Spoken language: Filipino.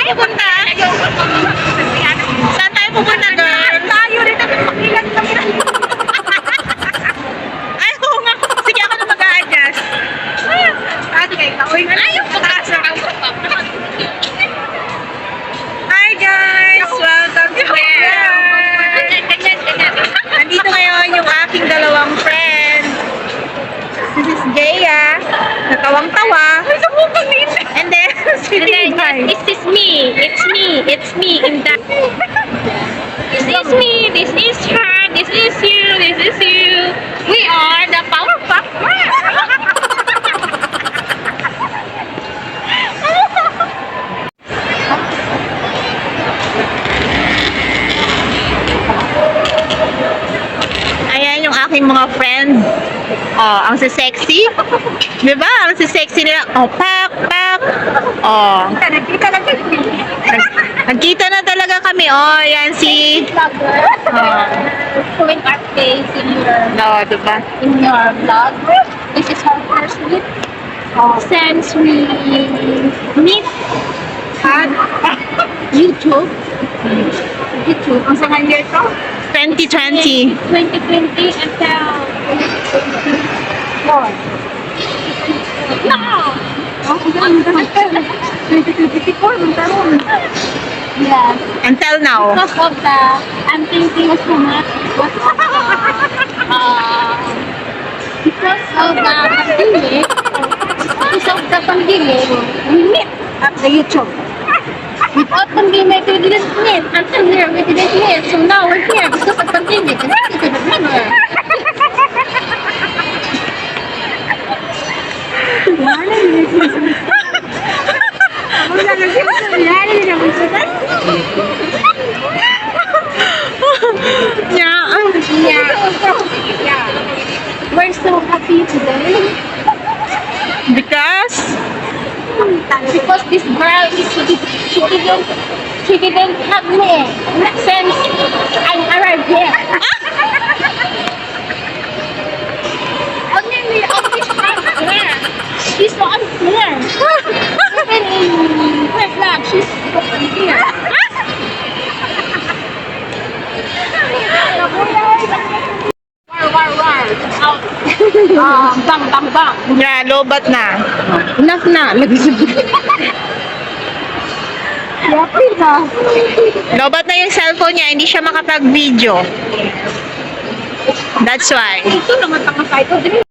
pupunta? Saan tayo pupunta, girl? Tayo rin natin makilan kami. Ay, oo nga. Sige, ako na mag-a-adjust. Sige, kauwi na. Ayaw ko taas na. Hi, guys! Welcome to there. Nandito ngayon yung aking dalawang friends. This is Jaya, natawang-tawa. And then, si Tibay. This is me. It's me in that. This is me. This is her. This is you. This is you. We are the Powerpuff Girls. Ayan yung aking mga friends. Oh, ang sexy. Diba? Ang sexy nila. Oh, pak, pak. Oh. Nagkita na kami. Nagkita na talaga kami. Oh, yan si... Vlogger. Oh. Showing our face No, diba? in your vlog. This is our first meet. Since we meet at YouTube. Ang sangan year to? 2020. 2020 until 2024. No! Ang ganda. 2024, ang taron. Yes. Until now. Because of the, I'm thinking so much. Because of the pandemic, we meet At the YouTube. without pandemic, we didn't meet. Until here, we didn't meet. So now we're here because of pandemic. And we didn't remember. Yeah. Yeah. We're so happy today. Because... Because this girl she didn't have me since I arrived here. Only me, only she's here. She's so unfair. Even in her vlog, she's so unfair. War. Out. Bang, bang, bang. Yeah, lobat na. Enough na. Yapin na. Lobat na yung cellphone niya, hindi siya makapag-video. That's why. Ito naman tanga tayo.